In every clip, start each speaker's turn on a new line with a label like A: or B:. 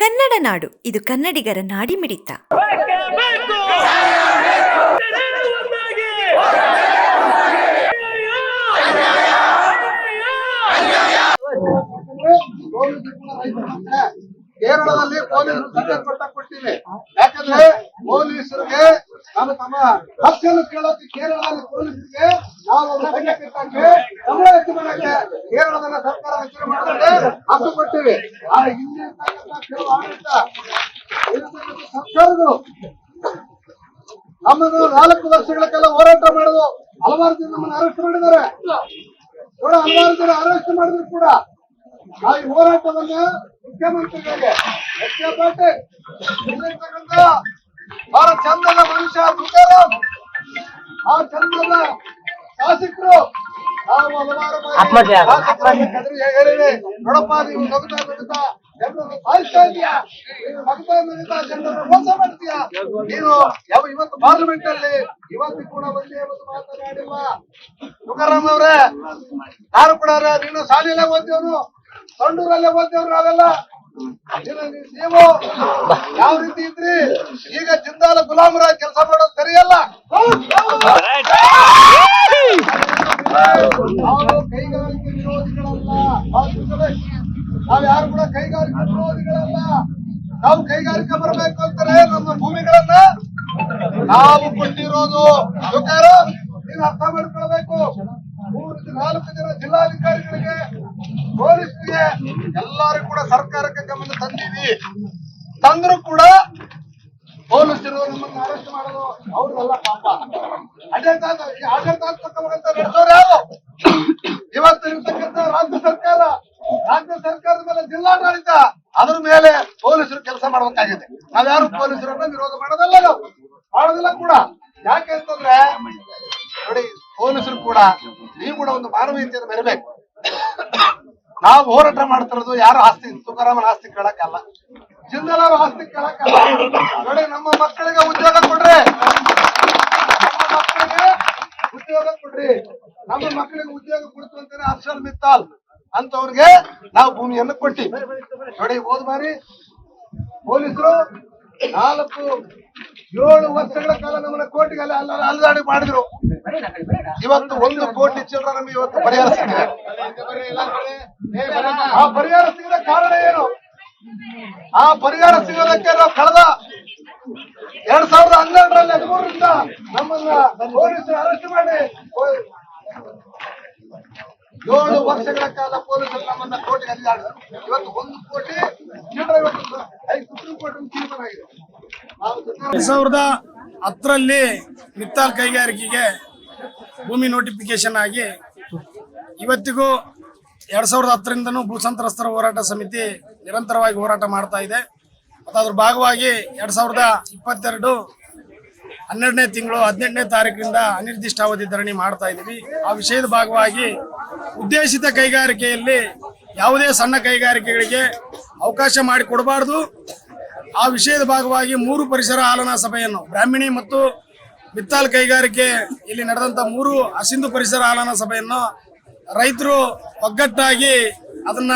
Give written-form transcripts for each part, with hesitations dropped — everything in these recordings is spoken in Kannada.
A: ಕನ್ನಡ ನಾಡು, ಇದು ಕನ್ನಡಿಗರ ನಾಡಿಮಿಡಿತ.
B: ಕೇರಳದಲ್ಲಿ ಪೊಲೀಸರು ಸಂಘರ್ಷ ಕೊಟ್ಟಿವೆ. ಯಾಕಂದ್ರೆ ಪೊಲೀಸರಿಗೆ ನಾನು ತಮ್ಮ ಹಕ್ಕನ್ನು ಕೇಳೋಕೆ ಕೇರಳದಲ್ಲಿ ಪೊಲೀಸರಿಗೆ ನಾವು ಸಂಘ ಕಟ್ಟಕ್ಕೆ ಸಂಬಳ ಹೆಚ್ಚು ಮಾಡಕ್ಕೆ ಕೇರಳದ ಸರ್ಕಾರ ರಚನೆ ಮಾಡೋದಕ್ಕೆ ಹಕ್ಕು ಕೊಟ್ಟಿವೆ. ಆದ್ರೆ ಹಿಂದೆ ಕೆಲವು ಆಡಳಿತ ಸರ್ಕಾರಗಳು ನಮ್ಮನ್ನು 4 ವರ್ಷಗಳ ಕಾಲ ಹೋರಾಟ ಮಾಡೋದು ಹಲವಾರು ಜನ ನಮ್ಮನ್ನು ಅರೆಸ್ಟ್ ಮಾಡಿದ್ದಾರೆ. ಹಲವಾರು ಜನ ಅರೆಸ್ಟ್ ಮಾಡಿದ್ರು ಕೂಡ ಆ ಈ ಹೋರಾಟವನ್ನ ಮುಖ್ಯಮಂತ್ರಿಗಳಿಗೆ ಬಹಳ ಚಂದದ ಮನುಷ್ಯ ತುಕಾರಾಮ್, ಆ ಚಂದದ ಶಾಸಕರು ನಾವು ಹಲವಾರು ಹೇಳಿವೆ. ನೋಡಪ್ಪ, ನೀವು ನಗುತ್ತಾ ಜನರನ್ನು ಸಾಯಿಸ್ತಾ ಇದೀಯಾ, ನೀನು ನಗುತ್ತಾ ಜನರನ್ನು ಮೋಸ ಮಾಡ್ತೀಯಾ, ನೀನು ಇವತ್ತು ಪಾರ್ಲಿಮೆಂಟ್ ಅಲ್ಲಿ ಇವತ್ತು ಕೂಡ ಒಂದೇ ಒಂದು ಮಾತನಾಡಿಲ್ಲ. ತುಕಾರಾಮ್ ಅವ್ರೆ, ಯಾರು ಕೂಡ ನೀನು ಶಾಲೆಯಲ್ಲೇ ಓದಿದವನು, ಸಂಡೂರಲ್ಲೇ ಓದಿದವ್ರು ನಾವೆಲ್ಲ. ನೀವು ಯಾವ ರೀತಿ ಇದ್ರಿ, ಈಗ ಜಿಂದಾಲ ಗುಲಾಮರ ಕೆಲಸ ಮಾಡೋದು ಸರಿಯಲ್ಲ. ನಾವು ಕೈಗಾರಿಕೆ ವಿರೋಧಿಗಳಲ್ಲ, ನಾವ್ ಯಾರು ಕೂಡ ಕೈಗಾರಿಕೆ ವಿರೋಧಿಗಳಲ್ಲ. ನಾವು ಕೈಗಾರಿಕೆ ಬರಬೇಕು ಅಂತಾರೆ. ನಮ್ಮ ಭೂಮಿಗಳನ್ನ ನಾವು ಕೊಟ್ಟಿರೋದು. ನೀನು ಅರ್ಥ ಮಾಡ್ಕೊಳ್ಬೇಕು. 3-4 ಜನ ಜಿಲ್ಲಾಧಿಕಾರಿಗಳಿಗೆ, ಪೊಲೀಸ್ಗೆ ಎಲ್ಲರೂ ಕೂಡ ಸರ್ಕಾರಕ್ಕೆ ಗಮನ ತಂದಿವಿ. ತಂದ್ರು ಕೂಡ ಪೊಲೀಸರು ನಮ್ಮನ್ನು ಅರೆಸ್ಟ್ ಮಾಡೋದು ಅವ್ರಲ್ಲ ಪಾಪ. ಆಡಳಿತಾತ್ಮಕ ನಡೆಸೋರು ಯಾರು? ಇವತ್ತು ಇರ್ತಕ್ಕಂಥ ರಾಜ್ಯ ಸರ್ಕಾರದ ಮೇಲೆ ಜಿಲ್ಲಾಡಳಿತ, ಅದ್ರ ಮೇಲೆ ಪೊಲೀಸರು ಕೆಲಸ ಮಾಡಬೇಕಾಗಿದೆ. ನಾವ್ಯಾರು ಪೊಲೀಸರನ್ನ ವಿರೋಧ ಮಾಡೋದಲ್ಲ, ನಾವು ಮಾಡೋದಿಲ್ಲ ಕೂಡ. ಯಾಕೆ ಅಂತಂದ್ರೆ ನೋಡಿ, ಪೊಲೀಸರು ಕೂಡ ನೀವು ಕೂಡ ಒಂದು ಮಾನವೀಯತೆಯನ್ನು ಮೆರಬೇಕು. ನಾವು ಹೋರಾಟ ಮಾಡ್ತಿರೋದು ಯಾರು ಆಸ್ತಿ, ತುಕಾರಾಮನ ಆಸ್ತಿ ಕೇಳಕ್ಕಲ್ಲ, ಜಿಂದಾಲ್ ಆಸ್ತಿ ಕೇಳಕ್ಕಲ್ಲ. ನೋಡಿ, ನಮ್ಮ ಮಕ್ಕಳಿಗೆ ಉದ್ಯೋಗ ಕೊಡ್ರಿ, ನಮ್ಮ ಮಕ್ಕಳಿಗೆ ಉದ್ಯೋಗ ಕೊಡ್ತು ಅಂತಾನೆ ಹರ್ಷಲ್ ಮಿತ್ತಾಲ್ ಅಂತವ್ರಿಗೆ ನಾವು ಭೂಮಿಯನ್ನು ಕೊಟ್ಟಿ. ನೋಡಿ, ಹೋದ್ ಬಾರಿ ಪೊಲೀಸರು 4-7 ವರ್ಷಗಳ ಕಾಲ ನಮ್ಮನ್ನ ಕೋರ್ಟಿಗೆ ಅಲ್ಲಾಡಿ ಮಾಡಿದ್ರು. ಇವತ್ತು 1 ಕೋಟಿ ಚಿಲ್ಲರೆ ನಮಗೆ ಇವತ್ತು ಪರಿಹಾರ ಸಿಕ್ಕಿದೆ. ಆ ಪರಿಹಾರ ಸಿಗದ ಕಾರಣ ಏನು? ಆ ಪರಿಹಾರ ಸಿಗೋದಕ್ಕೆ ನಾವು ಕಳೆದ 2012ರಲ್ಲಿ 13ರಿಂದ ನಮ್ಮನ್ನ ಪೊಲೀಸರು ಅರೆಸ್ಟ್ ಮಾಡಿ 7 ವರ್ಷಗಳ ಕಾಲ ಪೊಲೀಸರು ನಮ್ಮನ್ನ ಕೋರ್ಟಿಗೆ ಅಲ್ಲಾಡಿದ್ರು. ಇವತ್ತು 1 ಕೋಟಿ ಚಿಲ್ಲರೆ ಸುಪ್ರೀಂ ಕೋರ್ಟ್ ತೀರ್ಮಾನ ಆಗಿದೆ.
C: 2010ರಲ್ಲಿ ಮಿತ್ತಾಲ್ ಕೈಗಾರಿಕೆಗೆ ಭೂಮಿ ನೋಟಿಫಿಕೇಶನ್ ಆಗಿ ಇವತ್ತಿಗೂ 2010ರಿಂದನೂ ಭೂ ಸಂತ್ರಸ್ತರ ಹೋರಾಟ ಸಮಿತಿ ನಿರಂತರವಾಗಿ ಹೋರಾಟ ಮಾಡ್ತಾ ಇದೆ. ಮತ್ತು ಅದ್ರ ಭಾಗವಾಗಿ 2022 12ನೇ ತಿಂಗಳು 18ನೇ ತಾರೀಕಿನಿಂದ ಅನಿರ್ದಿಷ್ಟಾವಧಿ ಧರಣಿ ಮಾಡ್ತಾ ಇದ್ದೀವಿ. ಆ ವಿಷಯದ ಭಾಗವಾಗಿ ಉದ್ದೇಶಿತ ಕೈಗಾರಿಕೆಯಲ್ಲಿ ಯಾವುದೇ ಸಣ್ಣ ಕೈಗಾರಿಕೆಗಳಿಗೆ ಅವಕಾಶ ಮಾಡಿಕೊಡಬಾರ್ದು. ಆ ವಿಷಯದ ಭಾಗವಾಗಿ 3 ಪರಿಸರ ಆಲನಾ ಸಭೆಯನ್ನು ಬ್ರಾಹ್ಮಣಿ ಮತ್ತು ಮಿತ್ತಾಲ್ ಕೈಗಾರಿಕೆ ಇಲ್ಲಿ ನಡೆದಂತ 3 ಹಸಿಂದು ಪರಿಸರ ಆಲನಾ ಸಭೆಯನ್ನು ರೈತರು ಒಗ್ಗಟ್ಟಾಗಿ ಅದನ್ನ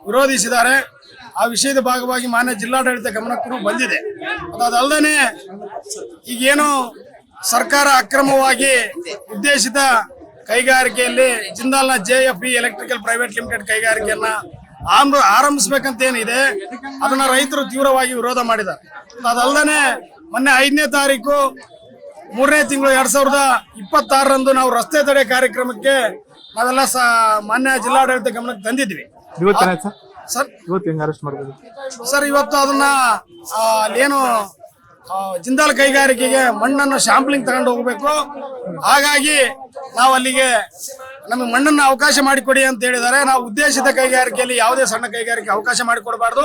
C: ವಿರೋಧಿಸಿದ್ದಾರೆ. ಆ ವಿಷಯದ ಭಾಗವಾಗಿ ಮಾನ್ಯ ಜಿಲ್ಲಾಡಳಿತ ಗಮನಕ್ಕೂ ಬಂದಿದೆ. ಅದಲ್ಲದೆ ಈಗೇನು ಸರ್ಕಾರ ಅಕ್ರಮವಾಗಿ ಉದ್ದೇಶಿತ ಕೈಗಾರಿಕೆಯಲ್ಲಿ ಜಿಂದಾಲ್ನ JFE ಎಲೆಕ್ಟ್ರಿಕಲ್ ಪ್ರೈವೇಟ್ ಲಿಮಿಟೆಡ್ ಕೈಗಾರಿಕೆಯನ್ನ ಆರಂಭಿಸಬೇಕಂತ ಏನಿದೆ ಅದನ್ನ ರೈತರು ತೀವ್ರವಾಗಿ ವಿರೋಧ ಮಾಡಿದ್ದಾರೆ. ಅದಲ್ಲದೆ ಮೊನ್ನೆ 5ನೇ ತಾರೀಕು 3ನೇ ತಿಂಗಳು 2026ರಂದು ನಾವು ರಸ್ತೆ ತಡೆ ಕಾರ್ಯಕ್ರಮಕ್ಕೆ ನಾವೆಲ್ಲ ಮಾನ್ಯ ಜಿಲ್ಲಾಡಳಿತ ಗಮನಕ್ಕೆ ತಂದಿದ್ವಿ. ಸರ್, ಇವತ್ತು ಅದನ್ನ ಏನು ಜಿಂದಾಲ್ ಕೈಗಾರಿಕೆಗೆ ಮಣ್ಣನ್ನು ಶಾಂಪ್ಲಿಂಗ್ ತಗೊಂಡು ಹೋಗ್ಬೇಕು. ಹಾಗಾಗಿ ನಾವು ಅಲ್ಲಿಗೆ ನಮಗೆ ಮಣ್ಣನ್ನು ಅವಕಾಶ ಮಾಡಿಕೊಡಿ ಅಂತ ಹೇಳಿದ್ದಾರೆ. ನಾವು ಉದ್ದೇಶಿತ ಕೈಗಾರಿಕೆಯಲ್ಲಿ ಯಾವುದೇ ಸಣ್ಣ ಕೈಗಾರಿಕೆ ಅವಕಾಶ ಮಾಡಿಕೊಡಬಾರ್ದು.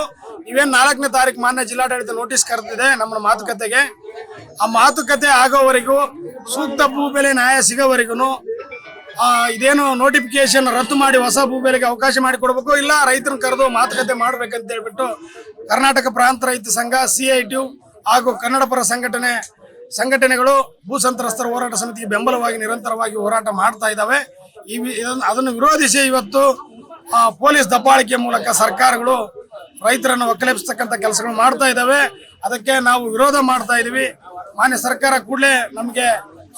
C: ಇವೇನು 4ನೇ ತಾರೀಕು ಮಾನ್ಯ ಜಿಲ್ಲಾಡಳಿತ ನೋಟಿಸ್ ಕರೆದಿದೆ ನಮ್ಮ ಮಾತುಕತೆಗೆ. ಆ ಮಾತುಕತೆ ಆಗೋವರೆಗೂ ಸೂಕ್ತ ಭೂ ಬೆಲೆ ನ್ಯಾಯ ಸಿಗೋವರೆಗೂ ಇದೇನು ನೋಟಿಫಿಕೇಶನ್ ರದ್ದು ಮಾಡಿ ಹೊಸ ಭೂ ಬೆಲೆಗೆ ಅವಕಾಶ ಮಾಡಿಕೊಡ್ಬೇಕು, ಇಲ್ಲ ರೈತರನ್ನ ಕರೆದು ಮಾತುಕತೆ ಮಾಡ್ಬೇಕಂತ ಹೇಳ್ಬಿಟ್ಟು ಕರ್ನಾಟಕ ಪ್ರಾಂತ ರೈತ ಸಂಘ, CITU ಹಾಗೂ ಕನ್ನಡ ಪರ ಸಂಘಟನೆಗಳು ಭೂ ಸಂತ್ರಸ್ತರ ಹೋರಾಟ ಸಮಿತಿಗೆ ಬೆಂಬಲವಾಗಿ ನಿರಂತರವಾಗಿ ಹೋರಾಟ ಮಾಡ್ತಾ ಇದ್ದಾವೆ. ಅದನ್ನು ವಿರೋಧಿಸಿ ಇವತ್ತು ಪೊಲೀಸ್ ದಬ್ಬಾಳಿಕೆ ಮೂಲಕ ಸರ್ಕಾರಗಳು ರೈತರನ್ನು ಒಕ್ಕಲೆಬ್ಸ್ತಕ್ಕಂಥ ಕೆಲಸಗಳು ಮಾಡ್ತಾ ಇದ್ದಾವೆ. ಅದಕ್ಕೆ ನಾವು ವಿರೋಧ ಮಾಡ್ತಾ ಇದೀವಿ. ಮಾನ್ಯ ಸರ್ಕಾರ ಕೂಡಲೇ ನಮಗೆ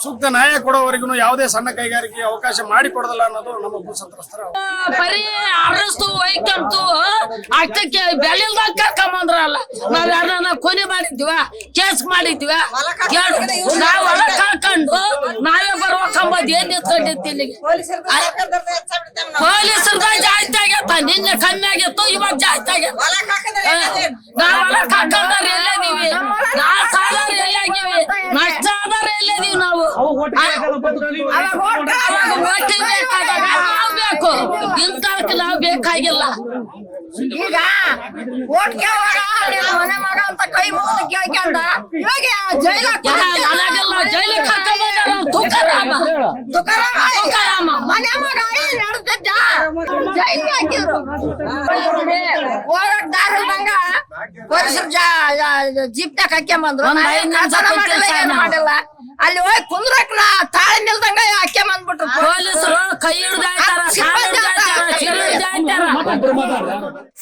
C: ಸೂಕ್ತ ನ್ಯಾಯ ಕೊಡೋವರೆಗೂ ಯಾವುದೇ ಸಣ್ಣ ಕೈಗಾರಿಕೆಗೆ ಅವಕಾಶ ಮಾಡಿಕೊಡೋದಿಲ್ಲ ಅನ್ನೋದು ನಮ್ಮ ಭೂ ಸಂತ್ರಸ್ತರ
D: ಬರೀ ಅರೆಸ್ಟು ವೈಕಂತು ಅಷ್ಟಕ್ಕೆ ಬೆಳೆಲ್ದಾಗ ಕರ್ಕೊಂಬಂದ್ರಲ್ಲ. ನಾವ್ ಯಾರನ್ನ ಕೊನೆ ಮಾಡಿದ್ವ, ಕೇಸ್ ಮಾಡಿದ್ವ, ನಾವ್ ಒಳಗ್ ಹಾಕೊಂಡು ನಾವೇ ಬರ್ಬೇಕಂಬದ್ ಏನ್ ನಿಂತ್ಕೊಂಡಿತ್ತು ಇಲ್ಲಿಗೆ. ಪೊಲೀಸರ್ದ ಜಾಸ್ತಿ ಆಗತ್ತ, ನಿನ್ನೆ ಕಮ್ಮಿ ಆಗಿತ್ತು, ಇವಾಗ ಜಾಸ್ತಿ ಆಗತ್ತ. ನಾವ್ ಒಳಗ್ ಹಾಕೊಂಡಾರ ಎಲ್ಲದೀವಿ, ನಾವ್ ಸಾಲಾರ ಎಲ್ಲಾಗಿವಿ, ನಷ್ಟ ಆದಾರ ಎಲ್ಲದೀವಿ. ನಾವು ಬೇಕು ಇಂಥದಕ್ಕೆ ನಾವು ಬೇಕಾಗಿಲ್ಲ.
E: ಈಗ ಓಟ್ಗೆ ಮನೆ ಮಗ ಅಂತ ಕೈ ಮುಗಿದು ಕೇಳ್ಕೊಂಡ ಇವಾಗ
D: ನನಗೆಲ್ಲ ಜೈಲಿಗೆ ಕರ್ಕೊಂಡ್ಬಂದಾರ ತುಕಾರಾಮ
E: ಮನೆ ಮಗ ನಡೆದಿದ್ದ ಜೈಲಿಗೆ ಹಾಕಿದ್ರು. ಹೋಗಕ್ ದಾರಿಲ್ದಂಗ ಪೊಲೀಸರು ಜೀಪ್ನಾಗ ಹಾಕ್ಯಂಬಂದ್ರು. ಮಾಡಿಲ್ಲ, ಅಲ್ಲಿ ಹೋಗಿ ಕುಂದ್ರಕ್ ತಾಳೆ ನಿಲ್ದಂಗ ಹಾಕ್ಯಂಬಂದ್ಬಿಟ್ರು
D: ಪೊಲೀಸರು. ಕೈ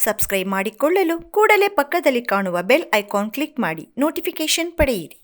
A: ಸಬ್ಸ್ಕ್ರೈಬ್ ಮಾಡಿಕೊಳ್ಳಲು ಕೂಡಲೇ ಪಕ್ಕದಲ್ಲಿ ಕಾಣುವ ಬೆಲ್ ಐಕಾನ್ ಕ್ಲಿಕ್ ಮಾಡಿ ನೋಟಿಫಿಕೇಶನ್ ಪಡೆಯಿರಿ.